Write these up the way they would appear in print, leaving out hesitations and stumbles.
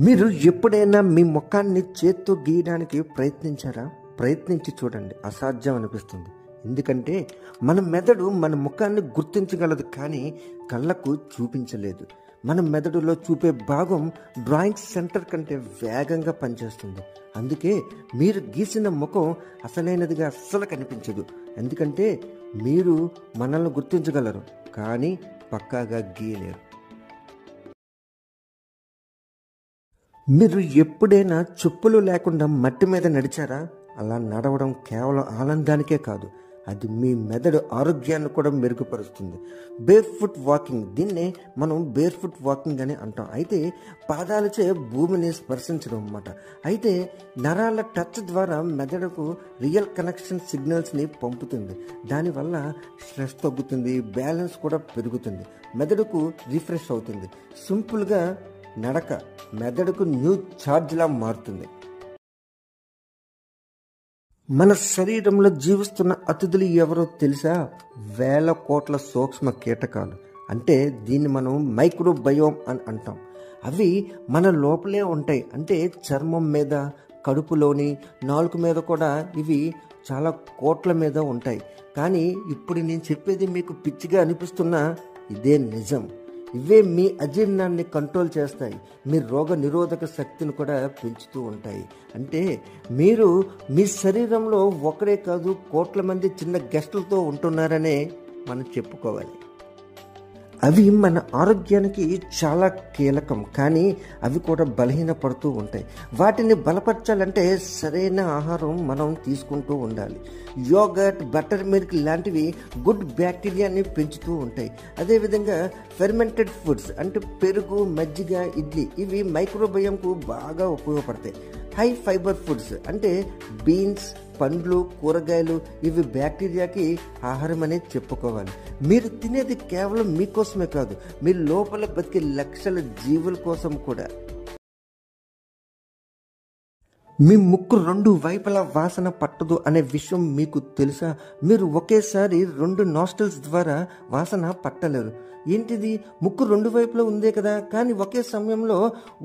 మీరు ఎప్పుడైనా మీ ముఖాన్ని చేత్తో గీయడానికి ప్రయత్నించారా? ప్రయత్నించి చూడండి, అసాధ్యం అనిపిస్తుంది. ఎందుకంటే మన మెదడు మన ముఖాన్ని గుర్తించగలదు, కానీ కళ్ళకు చూపించలేదు. మన మెదడులో చూపే భాగం డ్రాయింగ్ సెంటర్ కంటే వేగంగా పనిచేస్తుంది. అందుకే మీరు గీసిన ముఖం అసలైనదిగా అస్సలు కనిపించదు. ఎందుకంటే మీరు మనల్ని గుర్తించగలరు, కానీ పక్కాగా గీయలేరు. మీరు ఎప్పుడైనా చెప్పులు లేకుండా మట్టి మీద నడిచారా? అలా నడవడం కేవలం ఆనందానికే కాదు, అది మీ మెదడు ఆరోగ్యాన్ని కూడా మెరుగుపరుస్తుంది. బేర్ ఫుట్ వాకింగ్, దీన్నే మనం బేర్ ఫుట్ వాకింగ్ అని అంటాం. అయితే పాదాలచే భూమిని స్పర్శించడం అన్నమాట. అయితే నరాల టచ్ ద్వారా మెదడుకు రియల్ కనెక్షన్ సిగ్నల్స్ని పంపుతుంది. దానివల్ల స్ట్రెస్ తగ్గుతుంది, బ్యాలెన్స్ కూడా పెరుగుతుంది, మెదడుకు రిఫ్రెష్ అవుతుంది. సింపుల్గా నడక మెదడుకు న్యూ ఛార్జ్లా మారుతుంది. మన శరీరంలో జీవిస్తున్న అతిథులు ఎవరో తెలుసా? వేల కోట్ల సూక్ష్మ కీటకాలు. అంటే దీన్ని మనం మైక్రోబయోమ్ అని అంటాం. అవి మన లోపలే ఉంటాయి. అంటే చర్మం మీద, కడుపులోని, నాలుక మీద కూడా ఇవి చాలా కోట్ల మీద ఉంటాయి. కానీ ఇప్పుడు నేను చెప్పేది మీకు పిచ్చిగా అనిపిస్తున్నా ఇదే నిజం. ఇవే మీ అజీర్ణాన్ని కంట్రోల్ చేస్తాయి, మీ రోగ నిరోధక శక్తిని కూడా పెంచుతూ ఉంటాయి. అంటే మీరు మీ శరీరంలో ఒకరే కాదు, కోట్ల మంది చిన్న గెస్టులతో ఉంటున్నారనే మనం చెప్పుకోవాలి. అవి మన ఆరోగ్యానికి చాలా కీలకం, కానీ అవి కూడా బలహీనపడుతూ ఉంటాయి. వాటిని బలపరచాలంటే సరైన ఆహారం మనం తీసుకుంటూ ఉండాలి. యోగర్ట్, బటర్ మిల్క్ లాంటివి గుడ్ బ్యాక్టీరియాని పెంచుతూ ఉంటాయి. అదేవిధంగా ఫెర్మెంటెడ్ ఫుడ్స్ అంటే పెరుగు, మజ్జిగ, ఇడ్లీ, ఇవి మైక్రోబయోమ్కు బాగా ఉపయోగపడతాయి. హై ఫైబర్ ఫుడ్స్ అంటే బీన్స్, పండ్లు, కూరగాయలు, ఇవి బ్యాక్టీరియాకి ఆహారం అనేది చెప్పుకోవాలి. మీరు తినేది కేవలం మీకోసమే కాదు, మీ లోపల బతికే లక్షల జీవుల కోసం కూడా. మీ ముక్కు రెండు వైపులా వాసన పట్టదు అనే విషయం మీకు తెలుసా? మీరు ఒకేసారి 2 నాస్ట్రిల్స్ ద్వారా వాసన పట్టలేరు. ఏంటిది? ముక్కు 2 వైపులా ఉందే కదా, కానీ ఒకే సమయంలో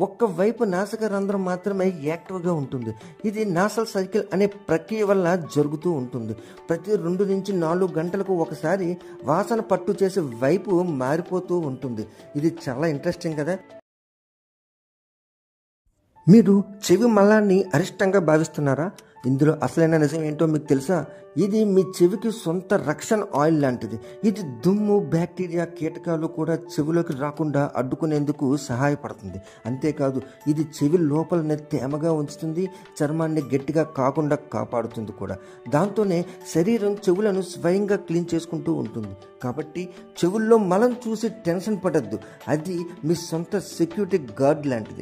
ఒక్క వైపు నాసిక రంధ్రం మాత్రమే యాక్టివ్గా ఉంటుంది. ఇది నాసల్ సైకిల్ అనే ప్రక్రియ వల్ల జరుగుతూ ఉంటుంది. ప్రతి 2 నుంచి 4 గంటలకు ఒకసారి వాసన పట్టు చేసే వైపు మారిపోతూ ఉంటుంది. ఇది చాలా ఇంట్రెస్టింగ్ కదా. మీరు చెవి మలాన్ని అరిష్టంగా భావిస్తున్నారా? ఇందులో అసలైన నిజం ఏంటో మీకు తెలుసా? ఇది మీ చెవికి సొంత రక్షణ ఆయిల్ లాంటిది. ఇది దుమ్ము, బ్యాక్టీరియా, కీటకాలు కూడా చెవిలోకి రాకుండా అడ్డుకునేందుకు సహాయపడుతుంది. అంతేకాదు, ఇది చెవి లోపలనే తేమగా ఉంచుతుంది, చర్మాన్ని గట్టిగా కాకుండా కాపాడుతుంది కూడా. దాంతోనే శరీరం చెవులను స్వయంగా క్లీన్ చేసుకుంటూ ఉంటుంది. కాబట్టి చెవుల్లో మలం చూసి టెన్షన్ పడద్దు, అది మీ సొంత సెక్యూరిటీ గార్డ్ లాంటిది.